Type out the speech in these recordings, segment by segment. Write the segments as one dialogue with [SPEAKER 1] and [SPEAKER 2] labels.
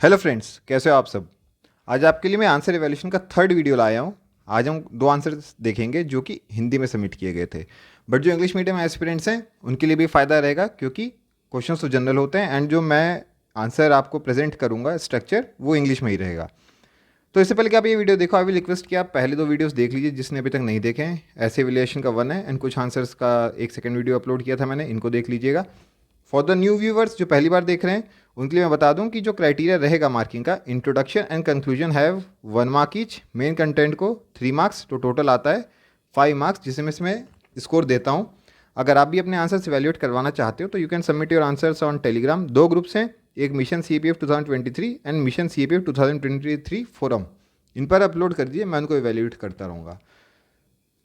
[SPEAKER 1] Hello friends, कैसे हो आप सब। आज आपके लिए मैं आंसर इवैल्यूएशन का थर्ड वीडियो लाया हूँ। आज हम दो आंसर्स देखेंगे जो कि हिंदी में सबमिट किए गए थे, बट जो इंग्लिश मीडियम एस्पिरेंट्स हैं उनके लिए भी फ़ायदा रहेगा क्योंकि क्वेश्चंस तो जनरल होते हैं एंड जो मैं आंसर आपको प्रेजेंट करूँगा स्ट्रक्चर वो इंग्लिश में ही रहेगा। तो इससे पहले कि आप ये वीडियो देखो, आई विल रिक्वेस्ट कि आप पहले दो वीडियोस देख लीजिए जिसने अभी तक नहीं देखे हैं। ऐसे इवैल्यूएशन का वन है एंड कुछ आंसर्स का एक सेकंड वीडियो अपलोड किया था मैंने, इनको देख लीजिएगा। फॉर द न्यू व्यूवर्स जो पहली बार देख रहे हैं उनके लिए मैं बता दूं कि जो क्राइटेरिया रहेगा मार्किंग का, introduction and conclusion have 1 mark each, main content को 3 मार्क्स, तो टोटल आता है 5 मार्क्स, जिसमें इसमें स्कोर देता हूं। अगर आप भी अपने आंसर्स इवैल्यूएट करवाना चाहते हो तो you can submit your answers on Telegram. दो ग्रुप्स हैं, एक mission CAPF 2023 and mission CAPF 2023 forum. इन पर अपलोड कर दीजिए, मैं उनको इवैल्यूएट करता रहूँगा।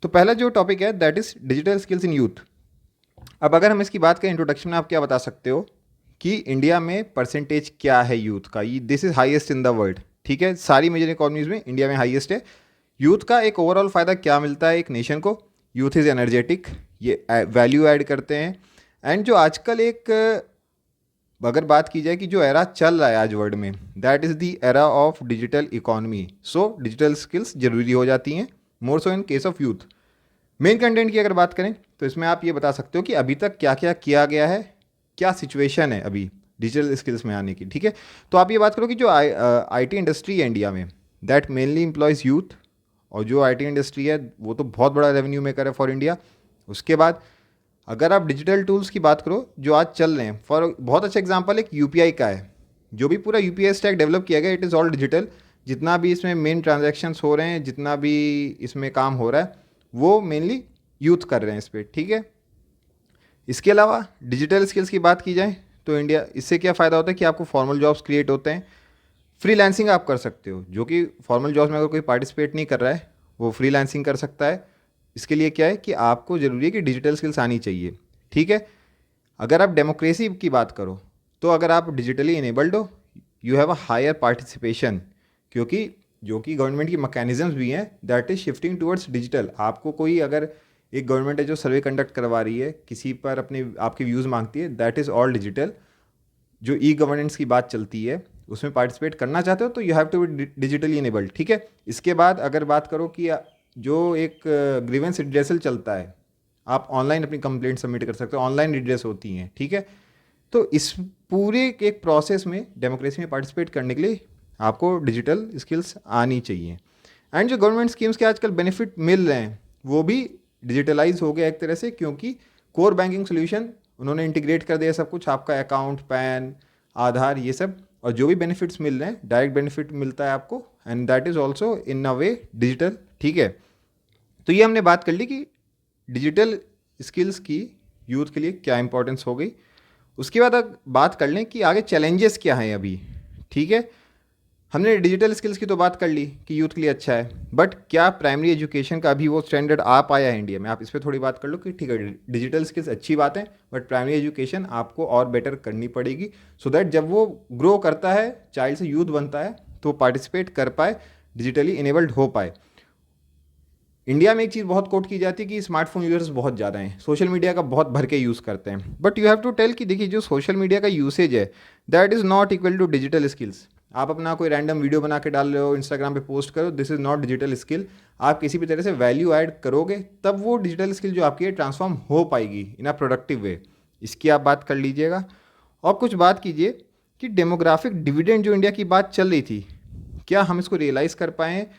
[SPEAKER 1] तो पहला जो टॉपिक है that is digital skills in youth. अब अगर हम इसकी बात करें इंट्रोडक्शन में, आप क्या बता सकते हो कि इंडिया में परसेंटेज क्या है यूथ का। ये this is highest in the world, ठीक है। सारी मेजर इकोनॉमीज में इंडिया में हाईएस्ट है। यूथ का एक ओवरऑल फ़ायदा क्या मिलता है एक नेशन को? यूथ इज़ एनर्जेटिक, ये वैल्यू ऐड करते हैं। एंड जो आजकल एक अगर बात की जाए कि जो एरा चल रहा है आज वर्ल्ड में, that is the era of digital economy. So digital skills जरूरी हो जाती हैं, more so in case of youth. Main content की अगर बात करें तो इसमें आप ये बता सकते हो कि अभी तक क्या क्या किया गया है, क्या सिचुएशन है अभी डिजिटल स्किल्स में आने की, ठीक है। तो आप ये बात करो कि जो IT इंडस्ट्री है इंडिया में, दैट मेनली एम्प्लॉयज़ यूथ, और जो IT इंडस्ट्री है वो तो बहुत बड़ा रेवेन्यू मेकर है फॉर इंडिया। उसके बाद अगर आप डिजिटल टूल्स की बात करो जो आज चल रहे हैं, फॉर बहुत अच्छा एग्जांपल एक UPI का है। जो भी पूरा UPI स्टैक डेवलप किया गया, इट इज़ ऑल डिजिटल। जितना भी इसमें मेन ट्रांजैक्शंस हो रहे हैं, जितना भी इसमें काम हो रहा है, वो मेनली यूथ कर रहे हैं इस पर, ठीक है। इसके अलावा डिजिटल स्किल्स की बात की जाए तो इंडिया, इससे क्या फ़ायदा होता है कि आपको फॉर्मल जॉब्स क्रिएट होते हैं। फ्रीलांसिंग आप कर सकते हो, जो कि फॉर्मल जॉब्स में अगर कोई पार्टिसिपेट नहीं कर रहा है वो फ्रीलांसिंग कर सकता है। इसके लिए क्या है कि आपको ज़रूरी है कि डिजिटल स्किल्स आनी चाहिए, ठीक है। अगर आप डेमोक्रेसी की बात करो तो अगर आप डिजिटली इनेबल्ड हो, you have a higher participation, क्योंकि जो कि गवर्नमेंट की मैकेनिज्म्स भी हैं that is shifting towards digital. आपको कोई अगर एक गवर्नमेंट है जो सर्वे कंडक्ट करवा रही है, किसी पर अपने आपके व्यूज़ मांगती है, दैट इज़ ऑल डिजिटल। जो गवर्नेंस की बात चलती है उसमें पार्टिसिपेट करना चाहते हो तो you have to be digitally enabled, ठीक है। इसके बाद अगर बात करो कि जो एक ग्रीवेंस रिड्रेसल चलता है, आप ऑनलाइन अपनी कंप्लेंट सबमिट कर सकते हो, ऑनलाइन रिड्रेस होती हैं, ठीक है। तो इस पूरे एक प्रोसेस में डेमोक्रेसी में पार्टिसिपेट करने के लिए आपको डिजिटल स्किल्स आनी चाहिए। एंड जो गवर्नमेंट स्कीम्स के आजकल बेनिफिट मिल रहे हैं वो भी डिजिटलाइज हो गया एक तरह से, क्योंकि कोर बैंकिंग सोल्यूशन उन्होंने इंटीग्रेट कर दिया सब कुछ, आपका अकाउंट, पैन, आधार, ये सब। और जो भी बेनिफिट्स मिल रहे हैं डायरेक्ट बेनिफिट मिलता है आपको, and that is also in a way digital, ठीक है। तो ये हमने बात कर ली कि डिजिटल स्किल्स की यूथ के लिए क्या इंपॉर्टेंस हो गई। उसके बाद अब बात कर लें कि आगे चैलेंजेस क्या हैं अभी, ठीक है। हमने डिजिटल स्किल्स की तो बात कर ली कि यूथ के लिए अच्छा है, बट क्या प्राइमरी एजुकेशन का अभी वो स्टैंडर्ड आ पाया है इंडिया में? आप इस पर थोड़ी बात कर लो कि ठीक है डिजिटल स्किल्स अच्छी बात है, बट प्राइमरी एजुकेशन आपको और बेटर करनी पड़ेगी सो दैट जब वो ग्रो करता है, चाइल्ड से यूथ बनता है, तो पार्टिसिपेट कर पाए, डिजिटली इनेबल्ड हो पाए। इंडिया में एक चीज़ बहुत कोट की जाती है कि स्मार्टफोन यूजर्स बहुत ज़्यादा हैं, सोशल मीडिया का बहुत भर के यूज़ करते हैं, but you have to tell कि देखिए जो सोशल मीडिया का यूसेज है that is not equal to digital skills. आप अपना कोई रैंडम वीडियो बना के डाल रहे हो, इंस्टाग्राम पे पोस्ट करो, this is not digital skill. आप किसी भी तरह से वैल्यू ऐड करोगे तब वो डिजिटल स्किल जो आपकी है ट्रांसफॉर्म हो पाएगी इन अ प्रोडक्टिव वे। इसकी आप बात कर लीजिएगा। और कुछ बात कीजिए कि डेमोग्राफिक डिविडेंड जो इंडिया की बात चल रही थी, क्या हम इसको रियलाइज़ कर पाए हैं?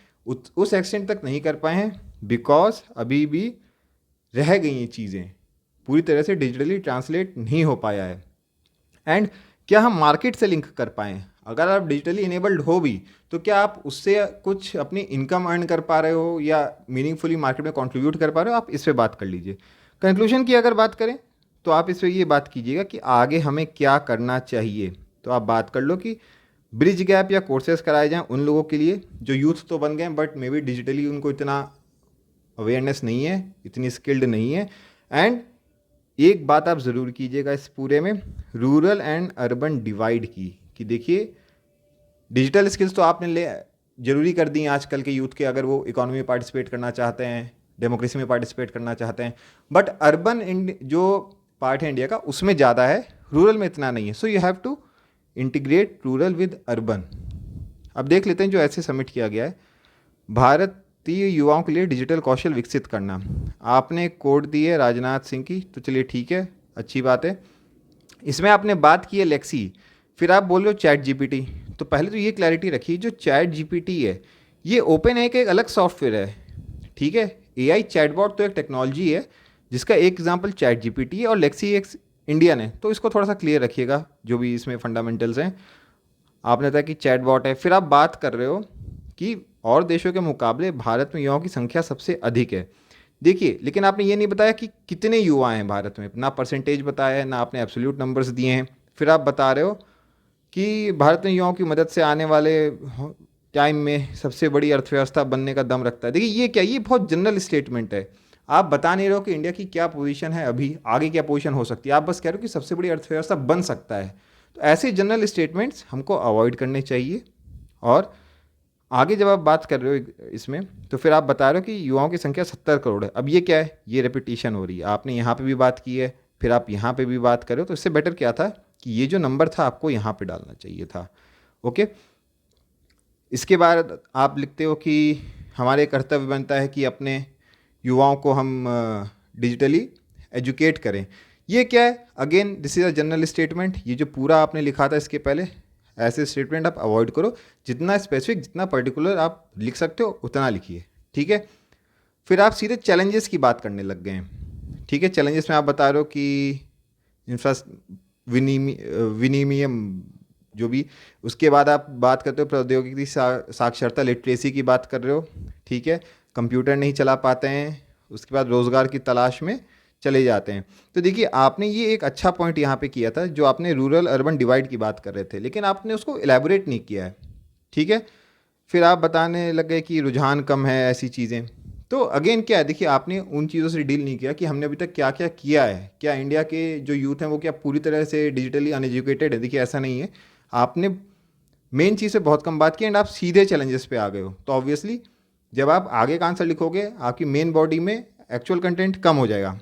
[SPEAKER 1] उस एक्सटेंट तक नहीं कर पाए हैं, बिकॉज अभी भी रह गई ये चीज़ें, पूरी तरह से डिजिटली ट्रांसलेट नहीं हो पाया है। एंड क्या हम मार्केट से लिंक कर पाएँ? अगर आप डिजिटली इनेबल्ड हो भी तो क्या आप उससे कुछ अपनी इनकम अर्न कर पा रहे हो या मीनिंगफुली मार्केट में कंट्रीब्यूट कर पा रहे हो? आप इस पे बात कर लीजिए। कंक्लूजन की अगर बात करें तो आप इस पे ये बात कीजिएगा कि आगे हमें क्या करना चाहिए। तो आप बात कर लो कि ब्रिज गैप या कोर्सेज कराए जाएं उन लोगों के लिए जो यूथ तो बन गए बट मे बी डिजिटली उनको इतना अवेयरनेस नहीं है, इतनी स्किल्ड नहीं है। एंड एक बात आप ज़रूर कीजिएगा इस पूरे में, रूरल एंड अर्बन डिवाइड की, कि देखिए डिजिटल स्किल्स तो आपने ले जरूरी कर दी हैं आजकल के यूथ के, अगर वो इकोनॉमी में पार्टिसिपेट करना चाहते हैं, डेमोक्रेसी में पार्टिसिपेट करना चाहते हैं। बट अर्बन जो पार्ट है इंडिया का उसमें ज़्यादा है, रूरल में इतना नहीं है। So you have to integrate rural with urban. अब देख लेते हैं जो ऐसे सबमिट किया गया है, भारतीय युवाओं के लिए डिजिटल कौशल विकसित करना। आपने कोड दी है राजनाथ सिंह की, तो चलिए ठीक है, अच्छी बात है। इसमें आपने बात की है लेक्सी, फिर आप बोल रहे हो चैट जीपीटी। तो पहले तो ये क्लैरिटी रखिए, जो चैट जीपीटी है ये ओपन है, एक अलग सॉफ्टवेयर है, ठीक है। एआई चैटबॉट तो एक टेक्नोलॉजी है जिसका एक एग्जांपल चैट जीपीटी है, और लेक्सी एक इंडियन है। तो इसको थोड़ा सा क्लियर रखिएगा, जो भी इसमें फंडामेंटल्स हैं। आपने बताया कि चैटबॉट है, फिर आप बात कर रहे हो कि और देशों के मुकाबले भारत में युवाओं की संख्या सबसे अधिक है। देखिए, लेकिन आपने ये नहीं बताया कि कितने युवा हैं भारत में, ना परसेंटेज बताया है, ना आपने एब्सोल्यूट नंबर्स दिए हैं। फिर आप बता रहे हो कि भारत में युवाओं की मदद से आने वाले टाइम में सबसे बड़ी अर्थव्यवस्था बनने का दम रखता है। देखिए ये क्या, ये बहुत जनरल स्टेटमेंट है। आप बता नहीं रहे हो कि इंडिया की क्या पोजीशन है अभी, आगे क्या पोजीशन हो सकती है, आप बस कह रहे हो कि सबसे बड़ी अर्थव्यवस्था बन सकता है। तो ऐसे जनरल स्टेटमेंट्स हमको अवॉइड करने चाहिए। और आगे जब आप बात कर रहे हो इसमें, तो फिर आप बता रहे हो कि युवाओं की संख्या 70 करोड़ है। अब ये क्या है, ये रेपिटेशन हो रही है। आपने यहाँ पे भी बात की है, फिर आप यहाँ पे भी बात कर रहे हो। तो इससे बेटर क्या था कि ये जो नंबर था आपको यहाँ पे डालना चाहिए था। ओके, इसके बाद आप लिखते हो कि हमारे कर्तव्य बनता है कि अपने युवाओं को हम डिजिटली एजुकेट करें। ये क्या है, again this is a general statement. ये जो पूरा आपने लिखा था इसके पहले, ऐसे स्टेटमेंट आप अवॉइड करो। जितना स्पेसिफिक, जितना पर्टिकुलर आप लिख सकते हो उतना लिखिए, ठीक है। फिर आप सीधे चैलेंजेस की बात करने लग गए हैं, ठीक है। चैलेंजेस में आप बता रहे हो कि इंफ्रास विनिमयम जो भी, उसके बाद आप बात करते हो प्रौद्योगिकी साक्षरता, लिटरेसी की बात कर रहे हो, ठीक है। कंप्यूटर नहीं चला पाते हैं, उसके बाद रोज़गार की तलाश में चले जाते हैं। तो देखिए, आपने ये एक अच्छा पॉइंट यहाँ पे किया था, जो आपने रूरल अर्बन डिवाइड की बात कर रहे थे, लेकिन आपने उसको एलैबोरेट नहीं किया है, ठीक है। फिर आप बताने लग गए कि रुझान कम है, ऐसी चीज़ें। तो अगेन क्या है, देखिए आपने उन चीज़ों से डील नहीं किया कि हमने अभी तक क्या क्या किया है। क्या इंडिया के जो यूथ हैं वो क्या पूरी तरह से डिजिटली अनएजुकेटेड है? देखिए ऐसा नहीं है। आपने मेन चीज़ से बहुत कम बात की, एंड आप सीधे चैलेंजेस पे आ गए हो। तो ऑब्वियसली जब आप आगे का आंसर लिखोगे, आपकी मेन बॉडी में एक्चुअल कंटेंट कम हो जाएगा।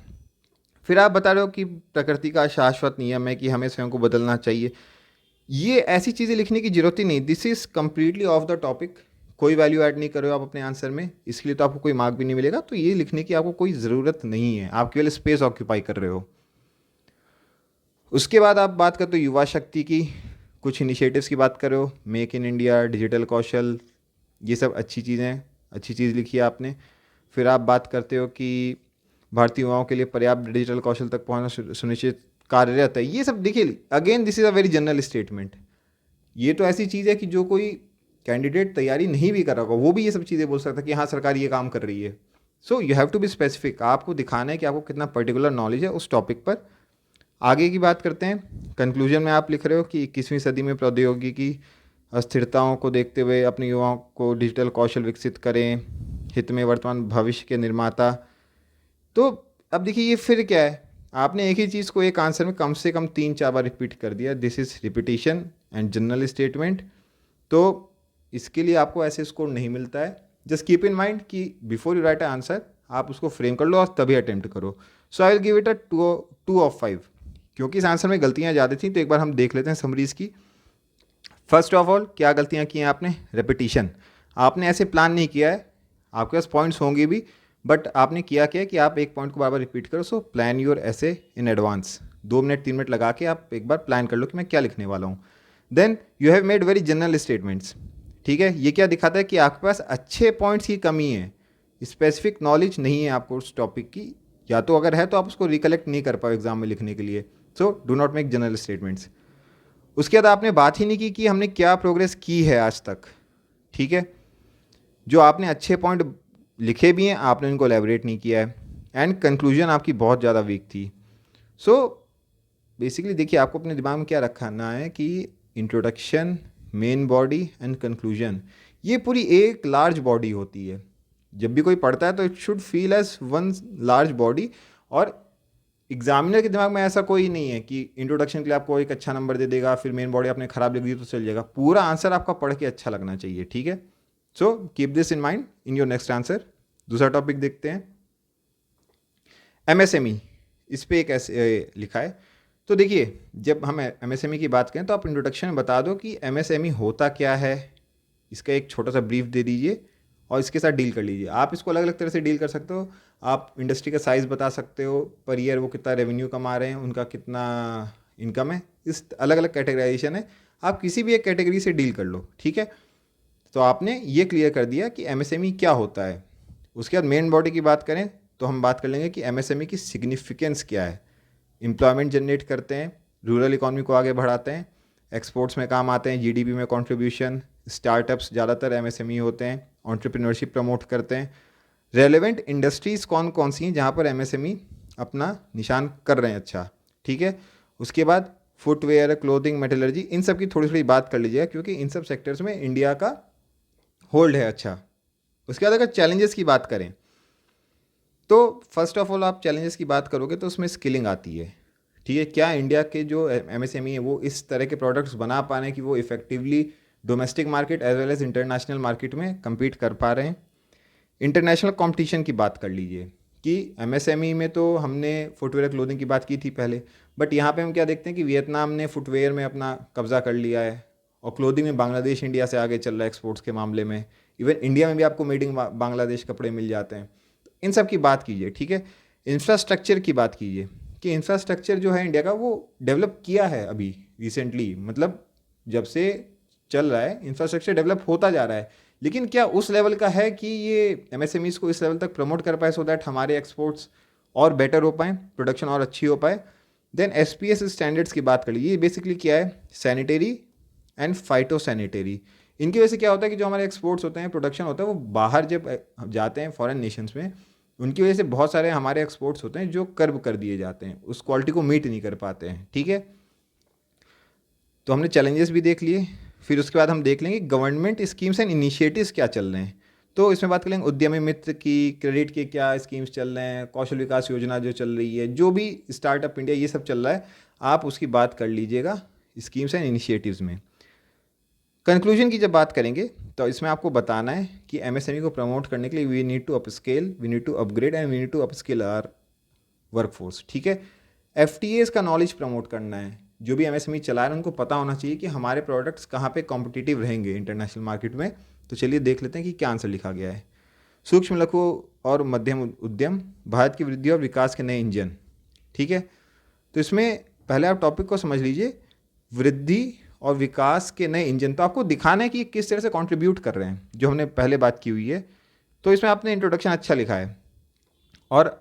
[SPEAKER 1] फिर आप बता रहे हो कि प्रकृति का शाश्वत नियम है कि हमें स्वयं को बदलना चाहिए। ये ऐसी चीज़ें लिखने की जरूरत ही नहीं, this is completely of the topic. कोई वैल्यू ऐड नहीं कर रहे हो आप अपने आंसर में, इसके लिए तो आपको कोई मार्क भी नहीं मिलेगा। तो ये लिखने की आपको कोई ज़रूरत नहीं है, आप केवल स्पेस ऑक्यूपाई कर रहे हो। उसके बाद आप बात करते हो युवा शक्ति की, कुछ इनिशिएटिव्स की बात कर रहे हो, मेक इन इंडिया, डिजिटल कौशल, ये सब अच्छी चीज़ें हैं, अच्छी चीज़ लिखी है आपने। फिर आप बात करते हो कि भारतीय युवाओं के लिए पर्याप्त डिजिटल कौशल तक पहुंचना सुनिश्चित कार्यरत है। ये सब देखिए, again this is a very general statement. ये तो ऐसी चीज़ है कि जो कोई कैंडिडेट तैयारी नहीं भी कर रहा होगा वो भी ये सब चीज़ें बोल सकता है कि हाँ सरकार ये काम कर रही है। So you have to be specific, आपको दिखाना है कि आपको कितना पर्टिकुलर नॉलेज है उस टॉपिक पर। आगे की बात करते हैं। कंक्लूजन में आप लिख रहे हो कि 21वीं सदी में प्रौद्योगिकी अस्थिरताओं को देखते हुए अपने युवाओं को डिजिटल कौशल विकसित करें, हित में वर्तमान भविष्य के निर्माता। तो अब देखिए ये फिर क्या है, आपने एक ही चीज़ को एक आंसर में कम से कम 3-4 बार रिपीट कर दिया। This is repetition and general statement. तो इसके लिए आपको ऐसे स्कोर नहीं मिलता है। जस्ट कीप इन माइंड कि बिफोर यू राइट आंसर आप उसको फ्रेम कर लो और तभी अटेम्प्ट करो। So I will give it a 2 of 5, क्योंकि इस आंसर में गलतियाँ ज़्यादा थी। तो एक बार हम देख लेते हैं समरीज की। फर्स्ट ऑफ ऑल क्या गलतियाँ की हैं आपने? रेपिटिशन। आपने ऐसे प्लान नहीं किया है, आपके पास पॉइंट्स होंगे भी, बट आपने किया क्या कि आप एक पॉइंट को बार बार रिपीट करो। सो प्लान योर ऐसे इन एडवांस, 2 मिनट 3 मिनट लगा के आप एक बार प्लान कर लो कि मैं क्या लिखने वाला हूँ। Then you have made very general statements, ठीक है। ये क्या दिखाता है कि आपके पास अच्छे पॉइंट्स की कमी है, स्पेसिफिक नॉलेज नहीं है आपको उस टॉपिक की, या तो अगर है तो आप उसको रिकलेक्ट नहीं कर पाओ एग्जाम में लिखने के लिए। So do not make general statements. उसके बाद आपने बात ही नहीं की कि हमने क्या प्रोग्रेस की है आज तक, ठीक है। जो आपने अच्छे पॉइंट लिखे भी हैं आपने उनको एलेबरेट नहीं किया है, एंड कंक्लूजन आपकी बहुत ज़्यादा वीक थी। सो बेसिकली देखिए, आपको अपने दिमाग में क्या रखना है कि introduction, main body and conclusion, ये पूरी एक लार्ज बॉडी होती है। जब भी कोई पढ़ता है तो it should feel as one large body. और एग्जामिनर के दिमाग में ऐसा कोई नहीं है कि इंट्रोडक्शन के लिए आपको एक अच्छा नंबर दे देगा, फिर मेन बॉडी आपने खराब लिख दी तो चल जाएगा। पूरा आंसर आपका पढ़ के अच्छा लगना चाहिए, ठीक है। So keep this in mind in your next answer. दूसरा टॉपिक देखते हैं, एमएसएमई। इस पे एक ऐसे लिखा है। तो देखिए, जब हम एमएसएमई की बात करें तो आप इंट्रोडक्शन में बता दो कि एमएसएमई होता क्या है, इसका एक छोटा सा ब्रीफ दे दीजिए और इसके साथ डील कर लीजिए। आप इसको अलग अलग तरह से डील कर सकते हो। आप इंडस्ट्री का साइज़ बता सकते हो, पर ईयर वो कितना रेवेन्यू कमा रहे हैं, उनका कितना इनकम है, इस अलग अलग कैटेगराइजेशन है। आप किसी भी एक कैटेगरी से डील कर लो, ठीक है। तो आपने ये क्लियर कर दिया कि एमएसएमई क्या होता है। उसके बाद मेन बॉडी की बात करें तो हम बात कर लेंगे कि एमएसएमई की सिग्निफिकेंस क्या है। एम्प्लॉयमेंट जनरेट करते हैं, रूरल इकॉनमी को आगे बढ़ाते हैं, एक्सपोर्ट्स में काम आते हैं, जीडीपी में कंट्रीब्यूशन, स्टार्टअप्स ज़्यादातर एमएसएमई होते हैं, एंटरप्रेन्योरशिप प्रमोट करते हैं। रेलेवेंट इंडस्ट्रीज़ कौन कौन सी हैं जहाँ पर एमएसएमई अपना निशान कर रहे हैं, अच्छा, ठीक है। उसके बाद फुटवेयर, क्लोथिंग, मेटलर्जी, इन सब की थोड़ी थोड़ी बात कर लीजिएगा क्योंकि इन सब सेक्टर्स में इंडिया का होल्ड है, अच्छा। उसके बाद अगर चैलेंजेस की बात करें तो फर्स्ट ऑफ ऑल आप चैलेंजेस की बात करोगे तो उसमें स्किलिंग आती है, ठीक है। क्या इंडिया के जो एमएसएमई है वो इस तरह के प्रोडक्ट्स बना पा रहे हैं कि वो effectively domestic market as well as international market में compete कर पा रहे हैं। इंटरनेशनल कंपटीशन की बात कर लीजिए कि एमएसएमई में तो हमने फुटवेयर क्लोथिंग की बात की थी पहले, बट यहाँ पे हम क्या देखते हैं कि वियतनाम ने फुटवेयर में अपना कब्जा कर लिया है और क्लोथिंग में बांग्लादेश इंडिया से आगे चल रहा है एक्सपोर्ट्स के मामले में। इवन इंडिया में भी आपको मेड इन बांग्लादेश कपड़े मिल जाते हैं। तो इन सब की बात कीजिए, ठीक है। इंफ्रास्ट्रक्चर की बात कीजिए कि इंफ्रास्ट्रक्चर जो है इंडिया का वो डेवलप किया है अभी रिसेंटली, मतलब जब से चल रहा है इंफ्रास्ट्रक्चर डेवलप होता जा रहा है, लेकिन क्या उस लेवल का है कि ये एमएसएमईज को इस लेवल तक प्रमोट कर पाए सो दैट हमारे एक्सपोर्ट्स और बेटर हो पाए, प्रोडक्शन और अच्छी हो पाए। देन एसपीएस स्टैंडर्ड्स की बात कर लीजिए, ये बेसिकली क्या है, सैनिटरी एंड फाइटो सैनिटरी। इनकी वजह से क्या होता है कि जो हमारे एक्सपोर्ट्स होते हैं, प्रोडक्शन होता है, वो बाहर जब जाते हैं फॉरेन नेशंस में, उनकी वजह से बहुत सारे हमारे एक्सपोर्ट्स होते हैं जो कर्व कर दिए जाते हैं, उस क्वालिटी को मीट नहीं कर पाते हैं, ठीक है। तो हमने चैलेंजेस भी देख लिए। फिर उसके बाद हम देख लेंगे गवर्नमेंट स्कीम्स एंड इनिशिएटिव्स क्या चल रहे हैं। तो इसमें बात करेंगे उद्यमी मित्र की, क्रेडिट के क्या स्कीम्स चल रहे हैं, कौशल विकास योजना जो चल रही है, जो भी स्टार्टअप इंडिया ये सब चल रहा है, आप उसकी बात कर लीजिएगा स्कीम्स एंड इनिशिएटिव्स में। कंक्लूजन की जब बात करेंगे तो इसमें आपको बताना है कि एमएसएमई को प्रमोट करने के लिए we need to upscale, we need to upgrade and we need to upscale our workforce, ठीक है। एफटीएस का नॉलेज प्रमोट करना है, जो भी एमएसएमई चला रहे हैं उनको पता होना चाहिए कि हमारे प्रोडक्ट्स कहाँ पे कॉम्पिटिटिव रहेंगे इंटरनेशनल मार्केट में। तो चलिए देख लेते हैं कि क्या आंसर लिखा गया है। सूक्ष्म लघु और मध्यम उद्यम भारत की वृद्धि और विकास के नए इंजन, ठीक है। तो इसमें पहले आप टॉपिक को समझ लीजिए, वृद्धि और विकास के नए इंजन। तो आपको दिखाना है कि किस तरह से कंट्रीब्यूट कर रहे हैं, जो हमने पहले बात की हुई है। तो इसमें आपने इंट्रोडक्शन अच्छा लिखा है और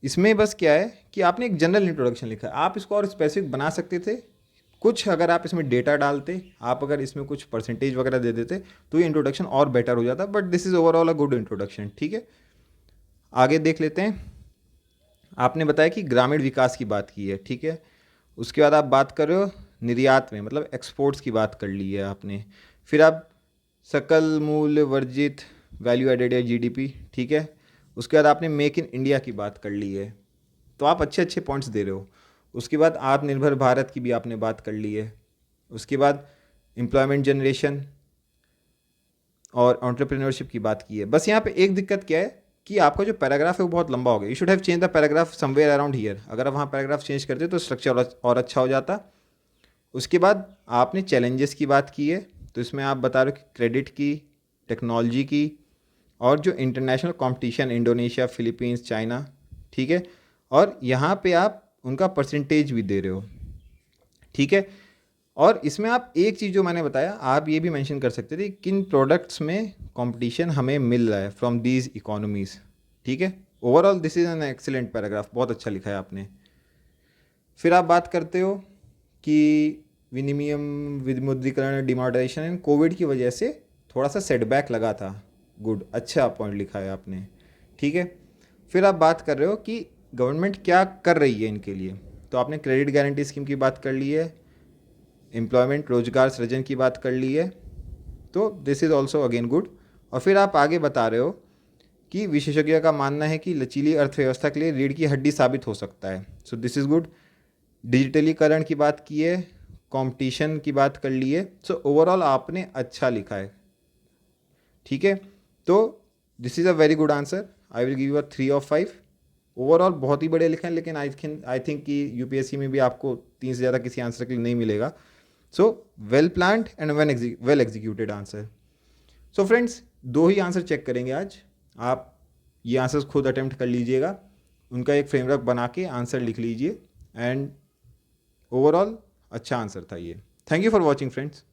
[SPEAKER 1] इसमें बस क्या है कि आपने एक जनरल इंट्रोडक्शन लिखा है, आप इसको और स्पेसिफिक बना सकते थे कुछ, अगर आप इसमें डेटा डालते, आप अगर इसमें कुछ परसेंटेज वगैरह दे देते तो ये इंट्रोडक्शन और बेटर हो जाता, but this is overall a good introduction, ठीक है। आगे देख लेते हैं। आपने बताया कि ग्रामीण विकास की बात की है, ठीक है। उसके बाद आप बात कर रहे हो निर्यात में, मतलब एक्सपोर्ट्स की बात कर ली है आपने। फिर आप सकल मूल्य वर्जित वैल्यू एडेड या जीडीपी, ठीक है। उसके बाद आपने मेक इन इंडिया की बात कर ली है, तो आप अच्छे अच्छे पॉइंट्स दे रहे हो। उसके बाद आत्मनिर्भर भारत की भी आपने बात कर ली है। उसके बाद एम्प्लॉयमेंट जनरेशन और एंटरप्रेन्योरशिप की बात की है। बस यहाँ पे एक दिक्कत क्या है कि आपका जो पैराग्राफ है वो बहुत लंबा हो गया। You should have change the paragraph somewhere around here. अगर आप वहाँ पैराग्राफ चेंज करते तो स्ट्रक्चर और अच्छा हो जाता। उसके बाद आपने चैलेंजेस की बात की है, तो इसमें आप बता रहे हो कि क्रेडिट की, टेक्नोलॉजी की, और जो international competition Indonesia, Philippines, China, ठीक है। और यहाँ पे आप उनका परसेंटेज भी दे रहे हो, ठीक है। और इसमें आप एक चीज़ जो मैंने बताया, आप ये भी मेंशन कर सकते थे किन प्रोडक्ट्स में कंपटीशन हमें मिल रहा है फ्रॉम दीज इकोनॉमीज़, ठीक है। Overall this is an excellent paragraph, बहुत अच्छा लिखा है आपने। फिर आप बात करते हो कि विनिमयम, विमुद्रीकरण, डिमोनेटाइजेशन एंड कोविड की वजह से थोड़ा सा सेटबैक लगा था। गुड, अच्छा पॉइंट लिखा है आपने, ठीक है। फिर आप बात कर रहे हो कि गवर्नमेंट क्या कर रही है इनके लिए, तो आपने क्रेडिट गारंटी स्कीम की बात कर ली है, एम्प्लॉयमेंट, रोजगार सृजन की बात कर ली है, तो this is also again good. और फिर आप आगे बता रहे हो कि विशेषज्ञों का मानना है कि लचीली अर्थव्यवस्था के लिए रीढ़ की हड्डी साबित हो सकता है, सो दिस इज़ गुड। डिजिटलीकरण की बात की है, कंपटीशन की बात कर ली है, सो ओवरऑल आपने अच्छा लिखा है, ठीक है। तो this is a very good answer, I will give you a 3 of 5। Overall बहुत ही बढ़िया लिखे हैं, लेकिन आई थिंक कि यूपीएससी में भी आपको 3 से ज़्यादा किसी आंसर के लिए नहीं मिलेगा. So well planned and well executed answer. So friends, 2 ही आंसर चेक करेंगे आज. आप ये आंसर्स खुद अटेम्प्ट कर लीजिएगा, उनका एक फ्रेमवर्क बना के आंसर लिख लीजिए, एंड ओवरऑल अच्छा आंसर था ये. Thank you for watching friends.